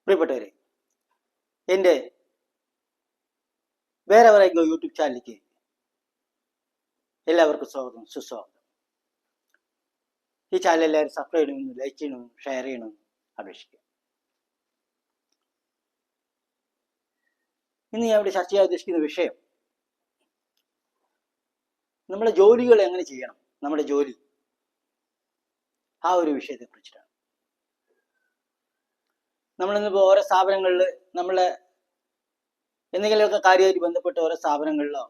പ്രിയപ്പെട്ടവരെ, എൻ്റെ വേറെ വേറെ യൂട്യൂബ് ചാനലിലേക്ക് എല്ലാവർക്കും സ്വാഗതം, സുസ്വാഗതം. ഈ ചാനൽ എല്ലാവരും സബ്സ്ക്രൈബ് ചെയ്യണമെന്നും ലൈക്ക് ചെയ്യണമെന്നും ഷെയർ ചെയ്യണമെന്നും അപേക്ഷിക്കുക. ഇന്ന് ഞാൻ ഇവിടെ ചർച്ച ചെയ്യാൻ ഉദ്ദേശിക്കുന്ന വിഷയം നമ്മുടെ ജോലികൾ എങ്ങനെ ചെയ്യണം, നമ്മുടെ ജോലി, ആ ഒരു വിഷയത്തെ കുറിച്ചിട്ടാണ്. നമ്മളിന്നിപ്പോൾ ഓരോ സ്ഥാപനങ്ങളിൽ നമ്മളെ എന്തെങ്കിലുമൊക്കെ കാര്യമായിട്ട് ബന്ധപ്പെട്ട് ഓരോ സ്ഥാപനങ്ങളിലോ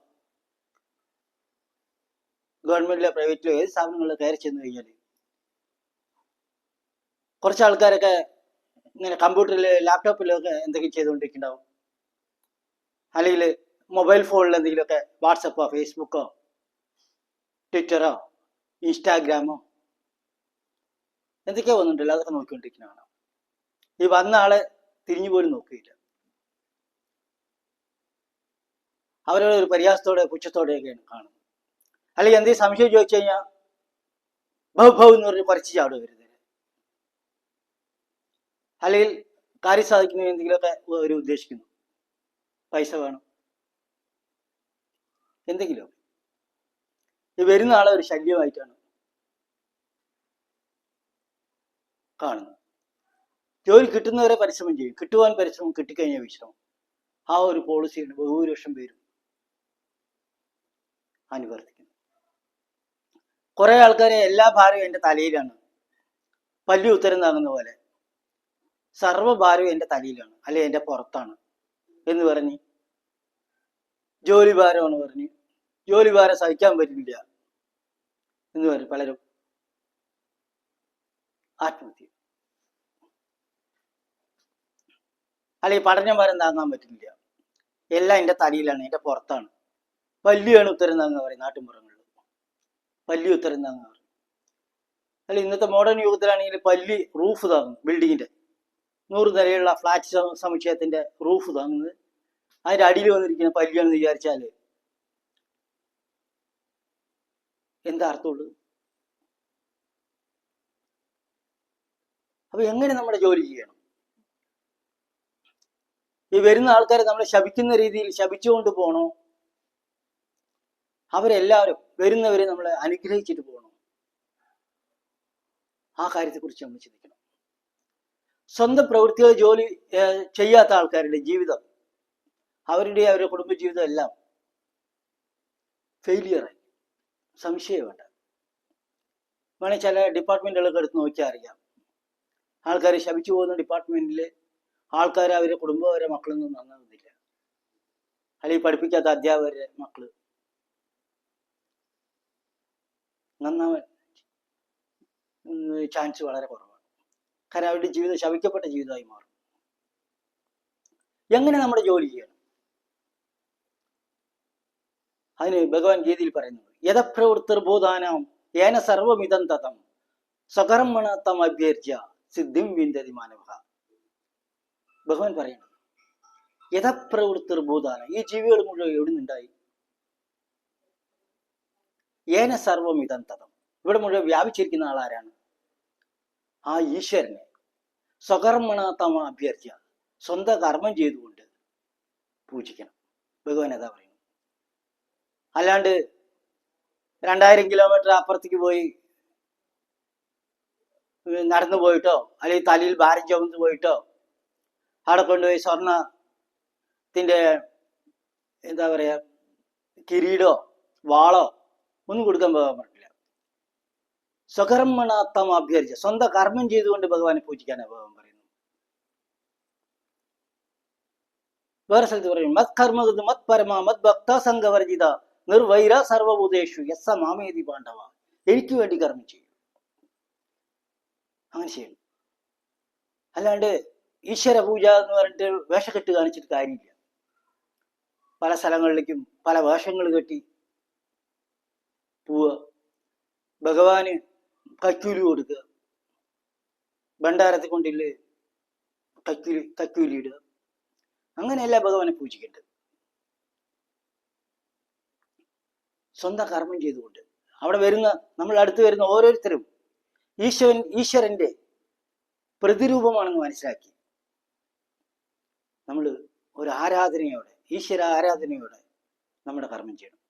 ഗവൺമെന്റിലോ പ്രൈവറ്റിലോ ഏത് സ്ഥാപനങ്ങളിലോ കയറി ചെന്ന് കഴിഞ്ഞാൽ കുറച്ച് ആൾക്കാരൊക്കെ ഇങ്ങനെ കമ്പ്യൂട്ടറിൽ ലാപ്ടോപ്പിലൊക്കെ എന്തെങ്കിലും ചെയ്തുകൊണ്ടിരിക്കുന്നുണ്ടാവും, അല്ലെങ്കിൽ മൊബൈൽ ഫോണിൽ എന്തെങ്കിലുമൊക്കെ വാട്സപ്പോ ഫേസ്ബുക്കോ ട്വിറ്ററോ ഇൻസ്റ്റാഗ്രാമോ എന്തൊക്കെയോ വന്നിട്ടുണ്ടല്ലോ, അതൊക്കെ നോക്കിക്കൊണ്ടിരിക്കുന്നതാണ്. ഈ വന്ന ആളെ തിരിഞ്ഞു പോലും നോക്കിയില്ല. അവരോട് ഒരു പരിഹാസത്തോടെ പുച്ഛത്തോടെയൊക്കെയാണ് കാണുന്നത്. അല്ലെങ്കിൽ എന്തെങ്കിലും സംശയം ചോദിച്ചു കഴിഞ്ഞാൽ ഭൗ എന്ന് പറഞ്ഞ് കുറച്ച് ചാടുക വരുന്നത്. അല്ലെങ്കിൽ കാര്യം സാധിക്കുന്ന എന്തെങ്കിലുമൊക്കെ അവർ ഉദ്ദേശിക്കുന്നു, പൈസ വേണം, എന്തെങ്കിലും. ഈ വരുന്ന ആളെ ഒരു ശല്യമായിട്ടാണ് കാണുന്നത്. ജോലി കിട്ടുന്നവരെ പരിശ്രമം ചെയ്യും, കിട്ടുവാൻ പരിശ്രമം, കിട്ടിക്കഴിഞ്ഞാൽ വിശ്രമം. ആ ഒരു പോളിസിയാണ് ബഹുഭൂരിപക്ഷം പേരും അനുവർത്തിക്കുന്നത്. കുറെ ആൾക്കാരെ എല്ലാ ഭാരവും എൻ്റെ തലയിലാണ്, പല്ലി ഉത്തരം താങ്ങുന്ന പോലെ സർവ്വഭാരവും എൻ്റെ തലയിലാണ്, അല്ലെ എൻ്റെ പുറത്താണ് എന്ന് പറഞ്ഞ് ജോലി ഭാരമാണ് പറഞ്ഞ് ജോലി ഭാരം സഹിക്കാൻ പറ്റില്ല എന്ന് പറഞ്ഞ് പലരും ആത്മഹത്യ. അല്ലെങ്കിൽ പഠനഭാരം താങ്ങാൻ പറ്റില്ല, എല്ലാം എൻ്റെ തലയിലാണ്, എൻ്റെ പുറത്താണ്, പല്ലിയാണ് ഉത്തരം താങ്ങുക പറയും നാട്ടിൻപുറങ്ങളിൽ, പല്ലി ഉത്തരം താങ്ങുക പറയും. അല്ല ഇന്നത്തെ മോഡേൺ യുഗത്തിലാണെങ്കിൽ പല്ലി റൂഫ് താങ്ങും, ബിൽഡിങ്ങിന്റെ 100 നിലയുള്ള ഫ്ലാറ്റ് സമുച്ചയത്തിന്റെ റൂഫ് താങ്ങുന്നത് അതിന്റെ അടിയിൽ വന്നിരിക്കുന്ന പല്ലിയാണെന്ന് വിചാരിച്ചാൽ എന്താ അർത്ഥമുള്ളത്? അപ്പൊ എങ്ങനെ നമ്മുടെ ജോലി ചെയ്യണം? ഈ വരുന്ന ആൾക്കാരെ നമ്മളെ ശപിക്കുന്ന രീതിയിൽ ശപിച്ചുകൊണ്ട് പോകണോ, അവരെല്ലാവരും വരുന്നവരെ നമ്മളെ അനുഗ്രഹിച്ചിട്ട് പോകണം? ആ കാര്യത്തെക്കുറിച്ച് നമ്മൾ ചിന്തിക്കണം. സ്വന്തം പ്രവൃത്തികൾ ജോലി ചെയ്യാത്ത ആൾക്കാരുടെ ജീവിതം, അവരുടെ കുടുംബജീവിതം എല്ലാം ഫെയിലിയറായി, സംശയം വേണ്ട. വേണമെങ്കിൽ ചില ഡിപ്പാർട്ട്മെന്റുകളൊക്കെ എടുത്ത് നോക്കിയാൽ അറിയാം, ആൾക്കാർ ശപിച്ചു പോകുന്ന ഡിപ്പാർട്ട്മെന്റിൽ ആൾക്കാർ അവരുടെ കുടുംബം, അവരുടെ മക്കളൊന്നും നന്നാകുന്നില്ല, അല്ലെങ്കിൽ പഠിപ്പിക്കാത്ത അധ്യാപകരുടെ മക്കള് നന്നാവാൻ ചാൻസ് വളരെ കുറവാണ്. കാരണം അവരുടെ ജീവിതം ശപിക്കപ്പെട്ട ജീവിതമായി മാറും. എങ്ങനെ നമ്മുടെ ജോലി ചെയ്യണം? അതിന് ഭഗവാൻ ഗീതയിൽ പറയുന്നത് യഥപ്രവൃത്തിർബോധാനാം ഏന സർവമിതം തതം സ്വകർമ്മണ തം അഭ്യർജ്യ സിദ്ധിം വിന്ദതി മാനവ. ഭഗവാൻ പറയുന്നത് യഥപ്രവൃത്തിർബോധാന, ഈ ജീവികൾ മുഴുവൻ എവിടെ നിന്നുണ്ടായി? ഏന സർവമിതം തതം, ഇവിടെ മുഴുവൻ വ്യാപിച്ചിരിക്കുന്ന ആളാരാണ്? ആ ഈശ്വരനെ സ്വകർമ്മണ തമ അഭ്യർജ്യ, സ്വന്തം കർമ്മം ചെയ്തുകൊണ്ട് പൂജിക്കണം. ഭഗവാൻ അതാ പറയുന്നു. അല്ലാണ്ട് 2000 കിലോമീറ്റർ അപ്പുറത്തേക്ക് പോയി നടന്നു പോയിട്ടോ, അല്ലെങ്കിൽ തലയിൽ ഭാരം ചുമന്ന് പോയിട്ടോ, അവിടെ കൊണ്ടുപോയി സ്വർണത്തിന്റെ എന്താ പറയാ കിരീടോ വാളോ ഒന്നും കൊടുക്കാൻ പോകാൻ പറ്റില്ല. സ്വകർമ്മണാത്തം അഭ്യർജ്യ, സ്വന്തം കർമ്മം ചെയ്തുകൊണ്ട് ഭഗവാനെ പൂജിക്കാനാണ് ഭഗവാൻ പറയുന്നത്. വേറെ സ്ഥലത്ത് പറയും മത് കർമ്മ മത് പരമ മത് ഭക്ത സംഘവർജിത നിർവൈര സർവഭൂതേഷു യസ്സ മാമേതി പാണ്ഡവ. എനിക്ക് വേണ്ടി കർമ്മം ചെയ്യും, അങ്ങനെ ചെയ്യണം. അല്ലാണ്ട് ഈശ്വര പൂജ എന്ന് പറഞ്ഞിട്ട് വേഷക്കെട്ട് കാണിച്ചിട്ട് കാര്യമില്ല. പല സ്ഥലങ്ങളിലേക്കും പല വേഷങ്ങൾ കെട്ടി പോവുക, ഭഗവാന് കക്കൂലി കൊടുക്കുക, ഭണ്ഡാരത്തിൽ കൊണ്ടില്ലേ കക്കൂലി ഇടുക, അങ്ങനെയല്ല ഭഗവാനെ പൂജിക്കേണ്ടത്. സ്വന്തം കർമ്മം ചെയ്തുകൊണ്ട് അവിടെ വരുന്ന നമ്മൾ അടുത്ത് വരുന്ന ഓരോരുത്തരും ഈശ്വരന്റെ പ്രതിരൂപമാണെന്ന് മനസ്സിലാക്കി നമ്മൾ ഒരു ആരാധനയോടെ, ഈശ്വര ആരാധനയോടെ നമ്മുടെ കർമ്മം ചെയ്യണം.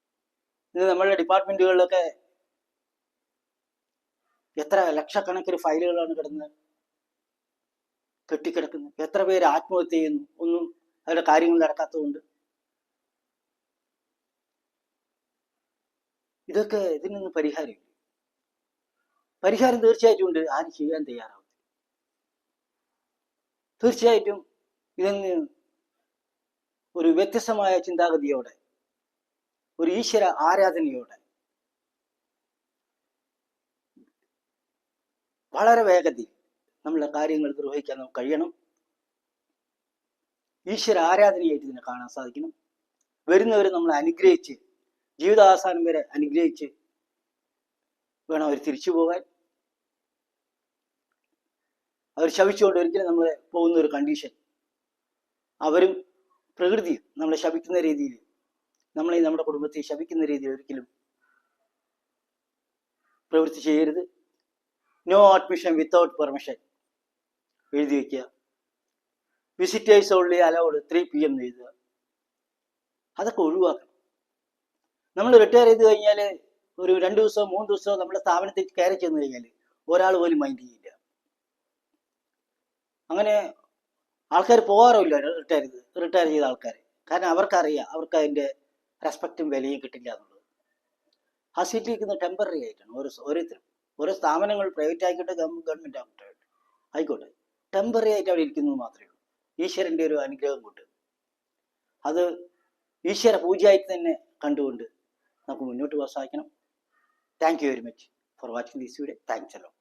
ഇന്ന് നമ്മളുടെ ഡിപ്പാർട്ട്മെന്റുകളിലൊക്കെ എത്ര ലക്ഷക്കണക്കിന് ഫയലുകളാണ് കെട്ടിക്കിടക്കുന്നത്. എത്ര പേര് ആത്മഹത്യ ചെയ്യുന്നു, ഒന്നും അവരുടെ കാര്യങ്ങൾ നടക്കാത്തതുകൊണ്ട്. ഇതിനൊന്നും പരിഹാരമില്ല. പരിഹാരം തീർച്ചയായിട്ടും ഉണ്ട്, ആരും ചെയ്യാൻ തയ്യാറാവും. തീർച്ചയായിട്ടും ഇതിന് ഒരു വ്യത്യസ്തമായ ചിന്താഗതിയോടെ, ഒരു ഈശ്വര ആരാധനയോടെ വളരെ വേഗത്തിൽ നമ്മളെ കാര്യങ്ങൾ നിർവഹിക്കാൻ നമുക്ക് കഴിയണം. ഈശ്വര ആരാധനയായിട്ട് ഇതിനെ കാണാൻ സാധിക്കണം. വരുന്നവരെ നമ്മൾ അനുഗ്രഹിച്ച്, ജീവിതാവസാനം വരെ അനുഗ്രഹിച്ച് വേണം അവർ തിരിച്ചു പോകാൻ. അവർ ശപിച്ചുകൊണ്ട് ഒരിക്കലും നമ്മൾ പോകുന്ന ഒരു കണ്ടീഷൻ, അവരും പ്രകൃതിയും നമ്മളെ ശപിക്കുന്ന രീതിയിൽ, നമ്മളെ നമ്മുടെ കുടുംബത്തെ ശപിക്കുന്ന രീതിയിൽ ഒരിക്കലും പ്രവൃത്തി ചെയ്യരുത്. നോ അഡ്മിഷൻ വിത്തൗട്ട് പെർമിഷൻ എഴുതി വയ്ക്കുക. വിസിറ്റേഴ്സ് ഓൺലി അലൗഡ് 3 PM എഴുതുക. അതൊക്കെ ഒഴിവാക്കണം. നമ്മൾ റിട്ടയർ ചെയ്ത് കഴിഞ്ഞാൽ ഒരു 2 ദിവസമോ 3 ദിവസമോ നമ്മുടെ സ്ഥാപനത്തിൽ കയറി ചെന്ന് കഴിഞ്ഞാൽ ഒരാൾ പോലും മൈൻഡ് ചെയ്യില്ല. അങ്ങനെ ആൾക്കാർ പോകാറില്ല റിട്ടയർ ചെയ്ത ആൾക്കാർ. കാരണം അവർക്കറിയാം അവർക്ക് അതിൻ്റെ റെസ്പെക്റ്റും വിലയും കിട്ടില്ല എന്നുള്ളത്. ആ സീറ്റിൽ ഇരിക്കുന്ന ടെമ്പററി ആയിട്ടാണ് ഓരോരുത്തരും. ഓരോ സ്ഥാപനങ്ങൾ പ്രൈവറ്റ് ആയിക്കോട്ടെ, ഗവൺമെന്റ് ആയിക്കോട്ടെ, ടെമ്പററി ആയിട്ട് അവിടെ ഇരിക്കുന്നത് മാത്രമേ ഉള്ളൂ. ഈശ്വരൻ്റെ ഒരു അനുഗ്രഹം കൊണ്ട് അത് ഈശ്വര പൂജയായിട്ട് തന്നെ കണ്ടുകൊണ്ട് നമുക്ക് മുന്നോട്ട് പോകാൻ സാധിക്കണം. Thank you very much for watching this video. Thanks a lot.